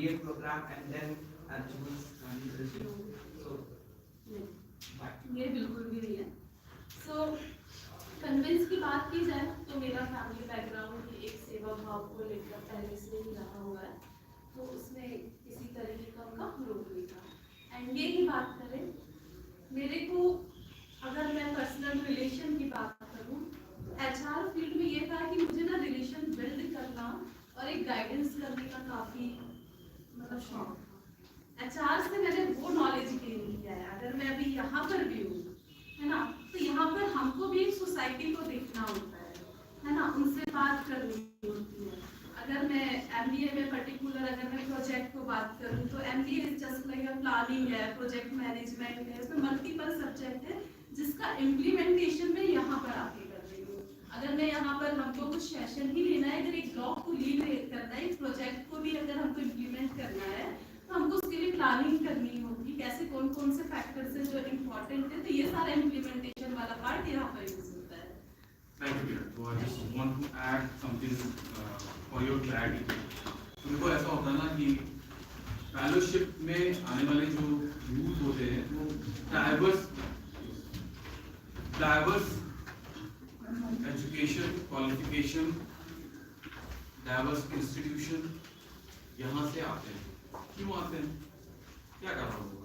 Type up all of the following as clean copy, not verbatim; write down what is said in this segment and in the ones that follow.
MBA program and then choose leadership. So ये बिल्कुल भी नहीं है. So कन्विंस की बात की जाए तो मेरा फैमिली बैकग्राउंड एक सेवा भाव को लेकर पहले से ही रहा हुआ है, तो उसमें किसी तरीके का उनका ग्रोथ नहीं था. MBA की बात करें, मेरे को अगर मैं पर्सनल रिलेशन की बात करूं, HR फील्ड में ये था कि मुझे ना रिलेशन बिल्ड करना और एक गाइडेंस करने का काफ़ी मतलब शौक था. HR से मैंने वो नॉलेज गेन किया है. अगर मैं अभी यहाँ पर भी हूँ, है ना, तो यहाँ पर हमको भी सोसाइटी को देखना होता है ना, उनसे बात करनी होती है. अगर मैं MBA में पर्टिकुलर अगर मैं प्रोजेक्ट को बात करूँ तो MBA is just like a planning है, प्रोजेक्ट मैनेजमेंट है, इसमें मल्टीपल सब्जेक्ट है जिसका इम्प्लीमेंटेशन में यहाँ पर आके कर रही हूँ. अगर मैं यहाँ पर हमको कुछ सेशन ही लेना है, अगर एक ब्लॉक को लीड करना है, एक प्रोजेक्ट को भी अगर हमको इम्प्लीमेंट करना है तो हमको उसके लिए प्लानिंग करनी होगी, कैसे कौन कौन से फैक्टर्स हैं जो इम्पोर्टेंट है, तो ये सारा इम्प्लीमेंटेशन वाला पार्ट यहाँ पर यूज होता है. Thank you. So I just want to add something for your clarity. तो देखो ऐसा होता है ना कि फेलोशिप में आने वाले जो यूथ होते हैं वो diverse education, qualification, diverse institution यहाँ से आते हैं. क्यों आते हैं? क्या कारण होगा?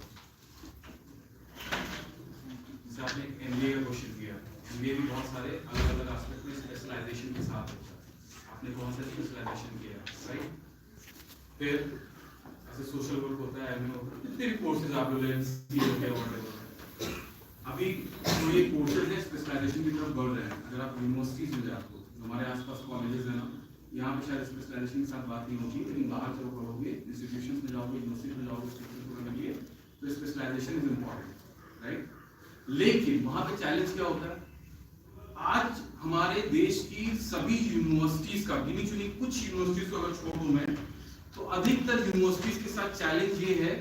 जैसे आपने MBA का क्वेश्चन किया, MBA भी बहुत सारे अलग अलग एस्पेक्ट में स्पेशलाइजेशन के साथ होता है. आपने कौन सा स्पेशलाइजेशन किया, राइट? फिर ऐसे सोशल वर्क होता है, MA होता है, जितने भी कोर्सेज आप लोग अभी जो ये कोर्सेज है स्पेशलाइजेशन की तरफ बढ़ रहे हैं. अगर आप यूनिवर्सिटीज में जाते हो, हमारे आसपास कॉलेजेस है ना, यहाँ पे शायद स्पेशलाइजेशन के साथ बात नहीं होगी, लेकिन बाहर जब पढ़ोगे, इंस्टीट्यूशंस में जाओगे, यूनिवर्सिटी में जाओगे, करने के लिए तो स्पेशलाइजेशन इज इम्पोर्टेंट, राइट? लेकिन वहाँ पे चैलेंज क्या होता है? आज हमारे देश की सभी यूनिवर्सिटीज का गिनी चुनी कुछ यूनिवर्सिटीज को अगर छोड़ दूं मैं, तो अधिकतर यूनिवर्सिटीज के साथ चैलेंज ये है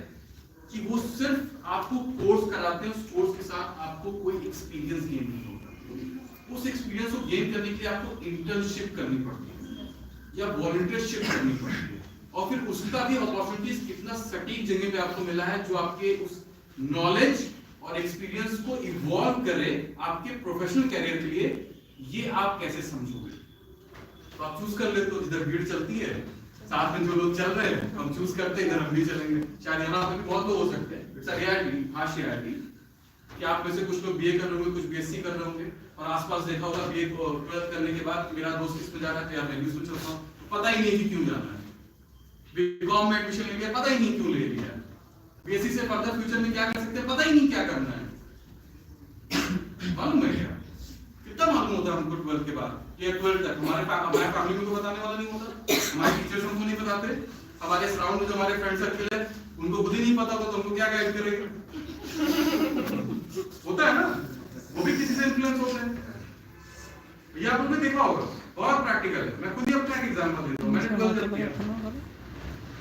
कि वो सिर्फ आपको कोर्स कराते हैं, उस कोर्स के साथ आपको कोई एक्सपीरियंस गेन नहीं होता. उस एक्सपीरियंस को गेन करने के लिए आपको इंटर्नशिप करनी पड़ती है या वॉलंटियरशिप करनी पड़ती है, और फिर उसका भी अपॉर्चुनिटीज कितना सटीक जगह पे आपको मिला है जो आपके उस नॉलेज और एक्सपीरियंस को इवॉल्व करे आपके प्रोफेशनल कैरियर के लिए, ये आप कैसे समझोगे? तो आप चूज कर लेते हो जिधर भीड़ चलती है, साथ में जो लोग चल रहे हैं, हम चूज करते हैं इधर हम भी चलेंगे. शायद यहाँ पे भी बहुत लोग हो सकते हैं, it's a reality, harsh reality, कि आप में से कुछ लोग BA कर रहे होंगे, कुछ BSc कर रहे होंगे, और आसपास देखा होगा BA को 12th करने के बाद मेरा दोस्त इसमें जा रहा है, यार मैं भी सोच रहा हूँ, पता ही नहीं कि क्यों जाना है. BCom में एडमिशन ले लिया, पता ही नहीं क्यों ले लिया. BSc से फर्दर फ्यूचर में क्या कर सकते हैं, पता ही नहीं क्या करना है. मालूम है क्या? कितना मालूम होता है हमको 12th के बाद, ये 12th तक हमारे फैमिली में तो बताने वाला नहीं होता, हमारे टीचर्स हमको नहीं बताते, हमारे सराउंड में जो हमारे फ्रेंड सर्कल है उनको खुद ही नहीं पता होता, तो हमको क्या गाइड करेंगे? होता है ना, वो भी किसी से इन्फ्लुएंस होते हैं. ये आप लोगों ने देखा होगा, बहुत प्रैक्टिकल है. मैं खुद ही अपना एग्जांपल देता हूं, मैंने 12th किया.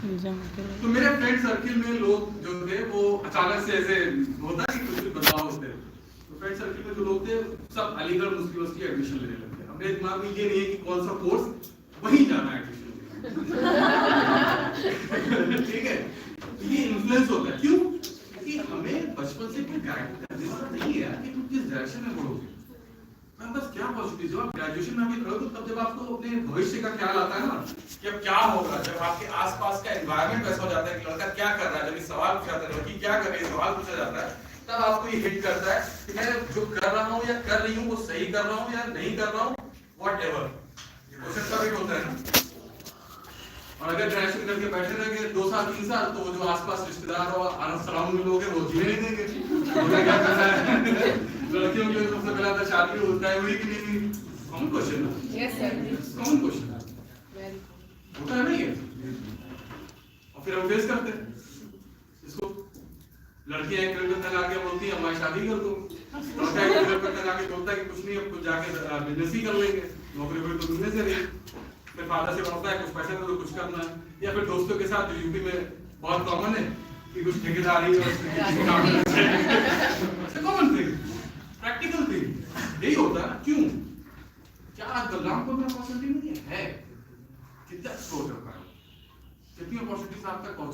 तो मेरे फ्रेंड सर्किल में लोग जो थे वो अचानक से ऐसे होता है कि कुछ बदलाव होते हैं, तो फ्रेंड सर्किल में जो लोग थे सब अलीगढ़ मुस्लिम यूनिवर्सिटी एडमिशन लेने लगे. अपने दिमाग में ये नहीं है कि कौन सा कोर्स, वहीं जाना है एडमिशन. ठीक है, ये इन्फ्लुएंस होता है. क्यों? क्योंकि हमें बचपन से कोई गाइड करने वाला नहीं है कि तुम किस डायरेक्शन में बढ़ोगे. बस क्या पॉजिटिव, जब आप ग्रेजुएशन में आगे करोगे तब जब आपको अपने भविष्य का ख्याल आता है ना कि अब क्या होगा, जब आपके आसपास का एनवायरनमेंट वैसा हो जाता है कि लड़का क्या कर रहा है, जब ये सवाल पूछा जाता है लड़की क्या कर रही है, सवाल पूछा जाता है, तब आपको ये हिट करता है कि मैं जो कर रहा हूँ या कर रही हूँ वो सही कर रहा हूँ या नहीं कर रहा हूँ, व्हाटएवर. ये क्वेश्चन का भी होता है ना. और अगर ग्रेजुएशन करके बैठे रहेंगे 2 साल 3 साल, तो वो जो आसपास रिश्तेदार और सराउंड में लोग हैं वो जीने नहीं देंगे. उन्हें क्या करना है? लड़कियों के लिए सबसे पहला था शादी होता है, हुई कि नहीं? कॉमन क्वेश्चन है. यस सर, कॉमन क्वेश्चन है, होता है ना ये. और फिर हम फेस करते हैं इसको. लड़कियां एक लेवल तक आके बोलती है मैं शादी कर दूं, लड़का एक लेवल तक आके बोलता है कि कुछ नहीं, अब कुछ जाके बिजनेस ही कर लेंगे, नौकरी वोकरी तो बिजनेस है नहीं. फिर फादर से बोलता है कुछ पैसे दे दो, कुछ करना है. या फिर दोस्तों के साथ जो यूपी में बहुत कॉमन है कि कुछ ठेकेदारी कॉमन थिंग, प्रैक्टिकल थिंग, यही होता है. क्यों? क्या आज बलरामपुर में अपॉर्चुनिटी नहीं है? कितना एक्सप्लोर कर पाए? कितनी अपॉर्चुनिटीज आप तक पहुंची